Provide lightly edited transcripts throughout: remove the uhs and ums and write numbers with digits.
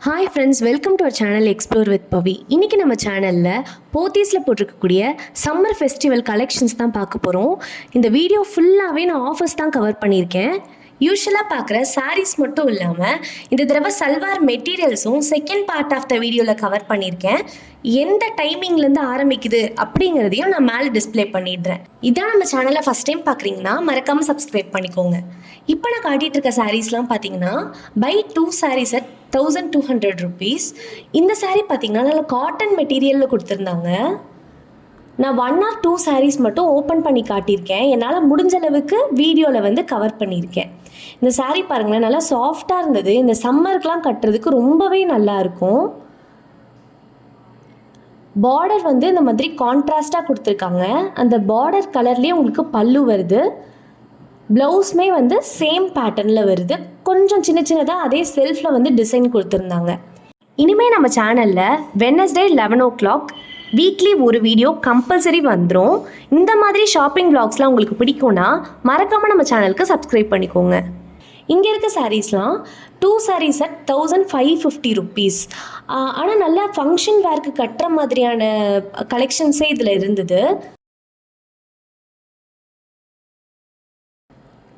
Hi friends, welcome to our channel explore with Pavi. இன்றைக்கி நம்ம சேனலில் போத்தீஸில் போட்டிருக்கக்கூடிய சம்மர் ஃபெஸ்டிவல் கலெக்ஷன்ஸ் தான் பார்க்க போகிறோம். இந்த வீடியோ ஃபுல்லாகவே நான் ஆஃபர்ஸ் தான் கவர் பண்ணியிருக்கேன். யூஸ்வலாக பார்க்குற சாரீஸ் மட்டும் இல்லாமல் இந்த தடவை சல்வார் மெட்டீரியல்ஸும் செகண்ட் பார்ட் ஆஃப் த வீடியோவில் கவர் பண்ணியிருக்கேன். எந்த டைமிங்லேருந்து ஆரம்பிக்குது அப்படிங்கிறதையும் நான் மேலே டிஸ்பிளே பண்ணிடுறேன். இதான் நம்ம சேனலை ஃபஸ்ட் டைம் பார்க்குறீங்கன்னா மறக்காமல் சப்ஸ்கிரைப் பண்ணிக்கோங்க. இப்போ நான் காட்டிகிட்டு இருக்க சாரீஸ்லாம் பார்த்தீங்கன்னா பை 2 sarees at 1200 rupees. இந்த சாரீ பார்த்தீங்கன்னா நல்ல காட்டன் மெட்டீரியலில் கொடுத்துருந்தாங்க. நான் 1 or 2 sarees மட்டும் ஓப்பன் பண்ணி காட்டியிருக்கேன். என்னால் முடிஞ்ச அளவுக்கு வீடியோவில் கவர் பண்ணியிருக்கேன். இந்த சாரீ பாருங்களேன், நல்லா சாஃப்டாக இருந்தது. இந்த சம்மருக்கெலாம் கட்டுறதுக்கு ரொம்பவே நல்லா இருக்கும். பார்டர் இந்த மாதிரி கான்ட்ராஸ்டாக கொடுத்துருக்காங்க. அந்த பார்டர் கலர்லேயே உங்களுக்கு பல்லு வருது. ப்ளவுஸுமே சேம் பேட்டர்னில் வருது. கொஞ்சம் சின்ன சின்னதாக அதே செல்ஃபில் டிசைன் கொடுத்துருந்தாங்க. இனிமேல் நம்ம சேனலில் வெட்னஸ்டே 11 o'clock வீக்லி ஒரு வீடியோ கம்பல்சரி வந்துடும். இந்த மாதிரி ஷாப்பிங் வ்ளாக்ஸ்லாம் உங்களுக்கு பிடிக்கும்னா மறக்காமல் நம்ம சேனலுக்கு சப்ஸ்கிரைப் பண்ணிக்கோங்க. இங்கே இருக்க சாரீஸ்லாம் 2 sarees at 1550 rupees. ஆனால் நல்லா ஃபங்க்ஷன் வேர்க்கு கட்டுற மாதிரியான கலெக்ஷன்ஸே இதில் இருந்தது.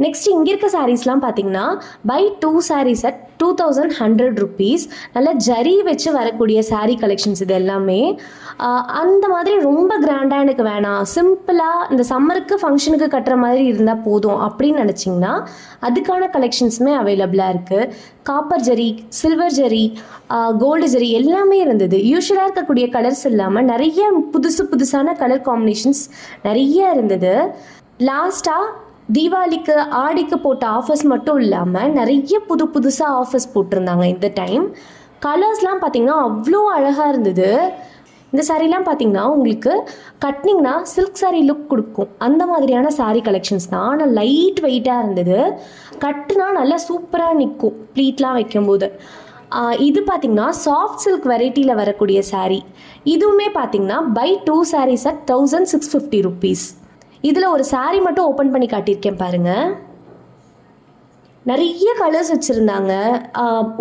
நெக்ஸ்ட் இங்கே இருக்க சாரீஸ்லாம் பார்த்தீங்கன்னா பை 2 sarees at 2100 rupees. நல்ல ஜரி வச்சு வரக்கூடிய சாரீ கலெக்ஷன்ஸ் இது எல்லாமே. அந்த மாதிரி ரொம்ப கிராண்டாக எனக்கு வேணாம், சிம்பிளாக இந்த சம்மருக்கு ஃபங்க்ஷனுக்கு கட்டுற மாதிரி இருந்தால் போதும் அப்படின்னு நினச்சிங்கன்னா அதுக்கான கலெக்ஷன்ஸுமே அவைலபிளாக இருக்குது. Copper zari, silver zari, gold zari எல்லாமே இருந்தது. யூஸ்வலாக இருக்கக்கூடிய கலர்ஸ் இல்லாமல் நிறைய புதுசான கலர் காம்பினேஷன்ஸ் நிறைய இருந்தது. லாஸ்ட்டாக தீபாவளிக்கு ஆடிக்கு போட்ட ஆஃபர்ஸ் மட்டும் இல்லாமல் நிறைய புதுசாக ஆஃபர்ஸ் போட்டிருந்தாங்க. இந்த டைம் கலர்ஸ்லாம் பார்த்திங்கன்னா அவ்வளோ அழகாக இருந்தது. இந்த சாரீலாம் பார்த்திங்கன்னா உங்களுக்கு கட்டினிங்கன்னா சில்க் சாரீ லுக் கொடுக்கும். அந்த மாதிரியான சாரீ கலெக்ஷன்ஸ் தான். ஆனால் லைட் வெயிட்டாக இருந்தது. கட்டுனா நல்லா சூப்பராக நிற்கும் ப்ளீட்லாம் வைக்கும்போது. இது பார்த்திங்கன்னா சாஃப்ட் சில்க் வெரைட்டியில் வரக்கூடிய சாரீ. இதுவுமே பார்த்திங்கன்னா பை 2 sarees at 1650 rupees. இதில் ஒரு சாரீ மட்டும் ஓப்பன் பண்ணி காட்டியிருக்கேன் பாருங்கள். நிறைய கலர்ஸ் வச்சுருந்தாங்க.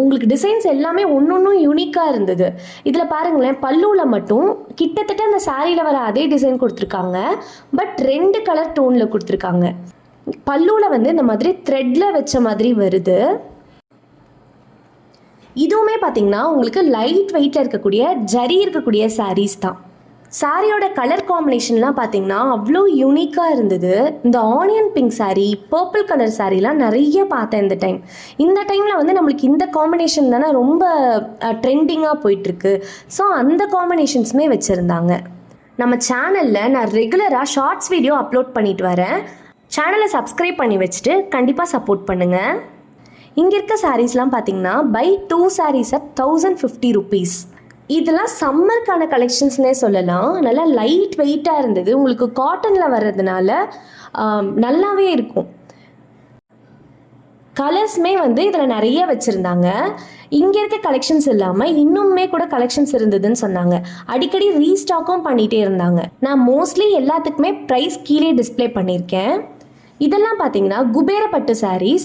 உங்களுக்கு டிசைன்ஸ் எல்லாமே ஒன்றும் யூனிக்காக இருந்தது. இதில் பாருங்களேன், பல்லுவில் மட்டும் கிட்டத்தட்ட அந்த சாரியில் வர அதே டிசைன் கொடுத்துருக்காங்க. பட் 2 கலர் டோனில் கொடுத்துருக்காங்க. பல்லுவில் இந்த மாதிரி த்ரெட்டில் வச்ச மாதிரி வருது. இதுவுமே பார்த்திங்கன்னா உங்களுக்கு லைட் வெயிட்டில் இருக்கக்கூடிய ஜரி இருக்கக்கூடிய சாரீஸ் தான். சாரியோட கலர் காம்பினேஷன்லாம் பார்த்தீங்கன்னா அவ்வளோ யூனிக்காக இருந்தது. இந்த onion pink sari, purple colour சாரீலாம் நிறைய பார்த்தேன் இந்த டைமில் நம்மளுக்கு இந்த காம்பினேஷன் தானே ரொம்ப ட்ரெண்டிங்காக போயிட்டுருக்கு. ஸோ அந்த காம்பினேஷன்ஸுமே வச்சுருந்தாங்க. நம்ம சேனலில் நான் ரெகுலராக ஷார்ட்ஸ் வீடியோ அப்லோட் பண்ணிட்டு வரேன். சேனலை சப்ஸ்கிரைப் பண்ணி வச்சுட்டு கண்டிப்பாக சப்போர்ட் பண்ணுங்கள். இங்கே இருக்க சாரீஸ்லாம் பார்த்தீங்கன்னா பை 2 sarees at 1050 rupees. இதெல்லாம் சம்மருக்கான கலெக்ஷன்ஸ்னே சொல்லலாம். நல்லா லைட் வெயிட்டாக இருந்தது. உங்களுக்கு காட்டனில் வர்றதுனால நல்லாவே இருக்கும். கலர்ஸுமே இதில் நிறைய வச்சுருந்தாங்க. இங்கே இருக்க கலெக்ஷன்ஸ் இல்லாமல் இன்னுமே கூட கலெக்ஷன்ஸ் இருந்ததுன்னு சொன்னாங்க. அடிக்கடி ரீஸ்டாக்கும் பண்ணிகிட்டே இருந்தாங்க. நான் மோஸ்ட்லி எல்லாத்துக்குமே ப்ரைஸ் கீழே டிஸ்பிளே பண்ணியிருக்கேன். இதெல்லாம் பார்த்தீங்கன்னா குபேரப்பட்டு சாரீஸ்.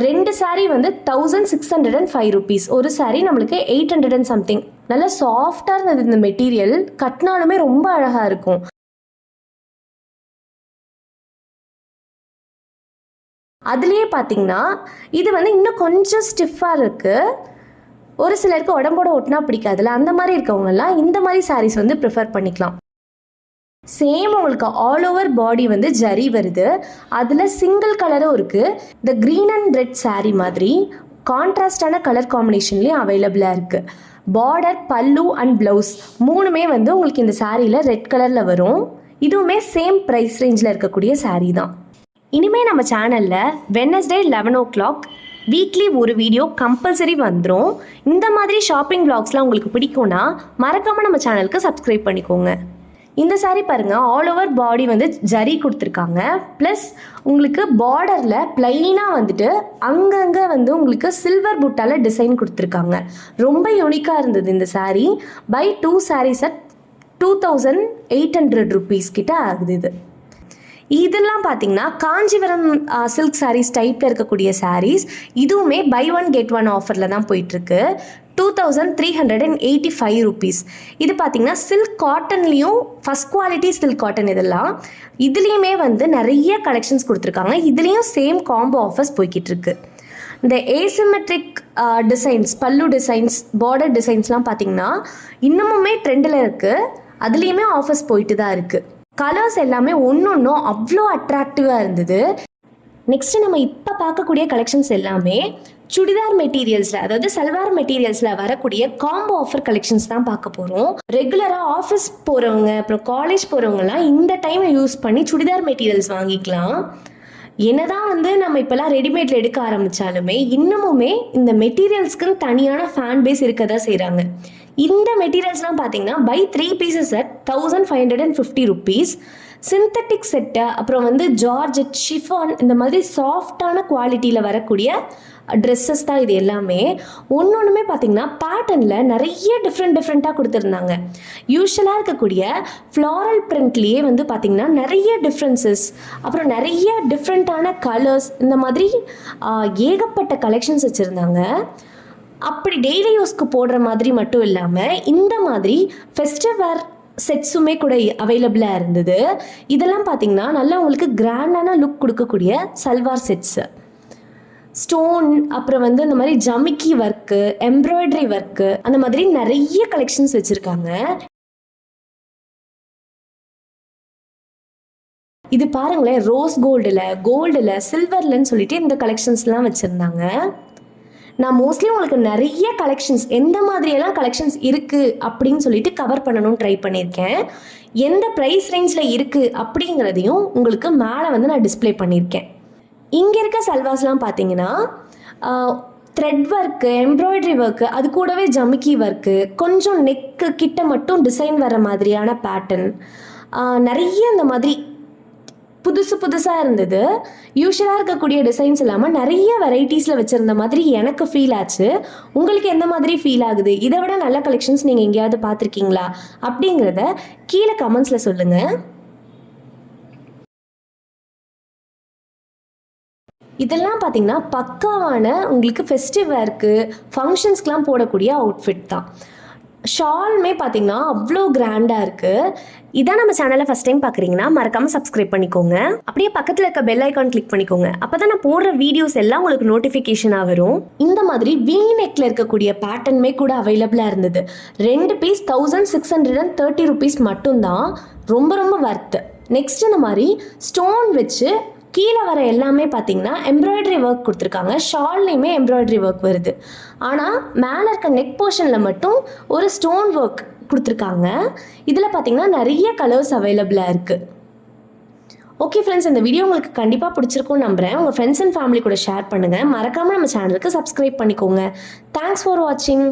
2 saree 1605 rupees. ஒரு சாரீ நம்மளுக்கு 800 and something. நல்லா சாஃப்டாக இருந்தது. இந்த மெட்டீரியல் கட்டினாலுமே ரொம்ப அழகாக இருக்கும். அதுலேயே பார்த்தீங்கன்னா இது இன்னும் கொஞ்சம் ஸ்டிஃபாக இருக்குது. ஒரு சிலருக்கு உடம்போட ஒட்டினா பிடிக்காதுல்ல, அந்த மாதிரி இருக்கவங்கெல்லாம் இந்த மாதிரி சாரீஸ் ப்ரிஃபர் பண்ணிக்கலாம். சேம் உங்களுக்கு ஆல் ஓவர் பாடி ஜரி வருது. அதில் சிங்கிள் கலரும் இருக்குது. இந்த க்ரீன் அண்ட் ரெட் சாரீ மாதிரி கான்ட்ராஸ்டான கலர் காம்பினேஷன்லேயும் அவைலபிளாக இருக்குது. பார்டர், பல்லு அண்ட் ப்ளவுஸ் மூணுமே உங்களுக்கு இந்த சாரியில் ரெட் கலரில் வரும். இதுவுமே சேம் ப்ரைஸ் ரேஞ்சில் இருக்கக்கூடிய சாரீ தான். இனிமேல் நம்ம சேனலில் வெட்னஸ்டே 11 o'clock வீக்லி ஒரு வீடியோ கம்பல்சரி வந்துடும். இந்த மாதிரி ஷாப்பிங் வ்ளாக்ஸ்லாம் உங்களுக்கு பிடிக்கும்னா மறக்காமல் நம்ம சேனலுக்கு சப்ஸ்கிரைப் பண்ணிக்கோங்க. இந்த சாரீ பாருங்கள், ஆல் ஓவர் பாடி ஜரி கொடுத்துருக்காங்க. ப்ளஸ் உங்களுக்கு பார்டரில் ப்ளைனாக அங்கங்கே உங்களுக்கு சில்வர் புட்டால் டிசைன் கொடுத்துருக்காங்க. ரொம்ப யூனிக்காக இருந்தது இந்த sari. Buy 2 sarees at 2800 rupees கிட்ட ஆகுது. இது இதெல்லாம் பார்த்தீங்கன்னா காஞ்சிபுரம் சில்க் சாரீஸ் டைப்பில் இருக்கக்கூடிய சாரீஸ். இதுவுமே பை ஒன் கெட் ஒன் ஆஃபரில் தான் போயிட்டுருக்கு. 2385 ருபீஸ். இது பார்த்தீங்கன்னா சில்க் காட்டன்லேயும் ஃபஸ்ட் குவாலிட்டி சில்க் காட்டன் இதெல்லாம். இதுலேயுமே வந்து நிறைய கலெக்ஷன்ஸ் கொடுத்துருக்காங்க. இதுலேயும் சேம் காம்போ ஆஃபர்ஸ் போய்கிட்டு இருக்கு. இந்த ஏசிமெட்ரிக் டிசைன்ஸ், பல்லு டிசைன்ஸ், பார்டர் டிசைன்ஸ்லாம் பார்த்தீங்கன்னா இன்னமுமே ட்ரெண்டில் இருக்குது. அதுலேயுமே ஆஃபர்ஸ் போயிட்டு தான் இருக்குது. கலர்ஸ் எல்லாமே ஒன்றும் அவ்வளோ அட்ராக்டிவாக இருந்தது. நெக்ஸ்ட்டு நம்ம இப்போ பார்க்கக்கூடிய கலெக்ஷன்ஸ் எல்லாமே சுடிதார் மெட்டீரியல்ஸில், அதாவது சல்வார் மெட்டீரியல்ஸில் வரக்கூடிய காம்போ ஆஃபர் கலெக்ஷன்ஸ் தான் பார்க்க போகிறோம். ரெகுலராக ஆஃபீஸ் போகிறவங்க, அப்புறம் காலேஜ் போகிறவங்கலாம் இந்த டைமை யூஸ் பண்ணி சுடிதார் மெட்டீரியல்ஸ் வாங்கிக்கலாம். என்னதான் வந்து நம்ம இப்போலாம் ரெடிமேட்ல எடுக்க ஆரம்பித்தாலுமே இன்னமுமே இந்த மெட்டீரியல்ஸ்க்குன்னு தனியான ஃபேன் பேஸ் இருக்க தான் செய்கிறாங்க. இந்த மெட்டீரியல்ஸ்லாம் பார்த்தீங்கன்னா buy 3 pieces at 1550 rupees. Synthetic set, அப்புறம் வந்து ஜார்ஜெட், ஷிஃபான், இந்த மாதிரி சாஃப்டான குவாலிட்டியில் வரக்கூடிய ட்ரெஸ்ஸஸ் தான் இது எல்லாமே. ஒன்றுமே பார்த்தீங்கன்னா பேட்டர்னில் நிறைய டிஃப்ரெண்ட்டாக கொடுத்துருந்தாங்க. யூஸ்வலாக இருக்கக்கூடிய ஃப்ளாரல் பிரிண்ட்லேயே வந்து பார்த்திங்கன்னா நிறைய டிஃப்ரென்சஸ், அப்புறம் நிறைய டிஃப்ரெண்ட்டான கலர்ஸ், இந்த மாதிரி ஏகப்பட்ட கலெக்ஷன்ஸ் வச்சுருந்தாங்க. அப்படி டெய்லி யூஸ்க்கு போடுற மாதிரி மட்டும் இல்லாமல் இந்த மாதிரி ஃபெஸ்டிவல் செட்ஸுமே கூட அவைலபிளாக இருந்தது. இதெல்லாம் பார்த்தீங்கன்னா நல்லா உங்களுக்கு கிராண்டான லுக் கொடுக்கக்கூடிய சல்வார் செட்ஸு. ஸ்டோன், அப்புறம் வந்து இந்த மாதிரி ஜமிக்கி ஒர்க்கு, எம்ப்ராய்டரி ஒர்க்கு, அந்த மாதிரி நிறைய கலெக்ஷன்ஸ் வச்சுருக்காங்க. இது பாருங்களேன், ரோஸ் கோல்டில் சில்வர்லன்னு சொல்லிட்டு இந்த கலெக்ஷன்ஸ்லாம் வச்சுருந்தாங்க. நான் மோஸ்ட்லி உங்களுக்கு நிறைய கலெக்ஷன்ஸ் எந்த மாதிரியெல்லாம் கலெக்ஷன்ஸ் இருக்குது அப்படின்னு சொல்லிட்டு கவர் பண்ணணும்னு ட்ரை பண்ணியிருக்கேன். எந்த ப்ரைஸ் ரேஞ்சில் இருக்குது அப்படிங்கிறதையும் உங்களுக்கு மேலே வந்து நான் டிஸ்பிளே பண்ணியிருக்கேன். இங்கே இருக்க சல்வாஸ்லாம் பார்த்தீங்கன்னா த்ரெட் ஒர்க்கு, எம்ப்ராய்டரி ஒர்க்கு, அது கூடவே ஜமிக்கி ஒர்க்கு, கொஞ்சம் நெக்கு கிட்ட மட்டும் டிசைன் வர மாதிரியான பேட்டர்ன், நிறைய இந்த மாதிரி புதுசாக இருந்தது. யூஸ்வலாக இருக்கக்கூடிய டிசைன்ஸ் இல்லாமல் நிறைய வெரைட்டிஸில் வச்சுருந்த மாதிரி எனக்கு ஃபீல் ஆச்சு. உங்களுக்கு எந்த மாதிரி ஃபீல் ஆகுது? இதை விட நல்ல கலெக்ஷன்ஸ் நீங்கள் எங்கேயாவது பார்த்துருக்கீங்களா அப்படிங்கிறத கீழே கமெண்ட்ஸில் சொல்லுங்கள். இதெல்லாம் பார்த்தீங்கன்னா பக்காவான உங்களுக்கு ஃபெஸ்டிவலுக்கு, ஃபங்க்ஷன்ஸ்க்கெலாம் போடக்கூடிய அவுட்ஃபிட் தான். ஷாலுமே பார்த்தீங்கன்னா அவ்வளோ கிராண்டாக இருக்குது. இதான் நம்ம சேனலை ஃபஸ்ட் டைம் பார்க்குறீங்கன்னா மறக்காமல் சப்ஸ்கிரைப் பண்ணிக்கோங்க. அப்படியே பக்கத்தில் இருக்க பெல் ஐக்கான் கிளிக் பண்ணிக்கோங்க. அப்போ தான் நான் போடுற வீடியோஸ் எல்லாம் உங்களுக்கு நோட்டிஃபிகேஷனாக வரும். இந்த மாதிரி வி நெக்கில் இருக்கக்கூடிய பேட்டர்னுமே கூட அவைலபிளாக இருந்தது. 2 பீஸ் 1630 ருபீஸ் மட்டும்தான். ரொம்ப வர்த்து. நெக்ஸ்ட் இந்த மாதிரி ஸ்டோன் வச்சு கீழே வர எல்லாமே பார்த்தீங்கன்னா எம்ப்ராய்டரி ஒர்க் கொடுத்துருக்காங்க. ஷால்லையுமே எம்ப்ராய்டரி ஒர்க் வருது. ஆனால் மேலே இருக்க நெக் போர்ஷனில் மட்டும் ஒரு ஸ்டோன் ஒர்க் கொடுத்துருக்காங்க. இதில் பார்த்தீங்கன்னா நிறைய கலர்ஸ் அவைலபிளாக இருக்குது. ஓகே ஃப்ரெண்ட்ஸ், இந்த வீடியோ உங்களுக்கு கண்டிப்பாக பிடிச்சிருக்கும்னு நம்புகிறேன். உங்கள் ஃப்ரெண்ட்ஸ் அண்ட் ஃபேமிலி கூட ஷேர் பண்ணுங்கள். மறக்காமல் நம்ம சேனலுக்கு சப்ஸ்கிரைப் பண்ணிக்கோங்க. தேங்க்ஸ் ஃபார் வாட்சிங்.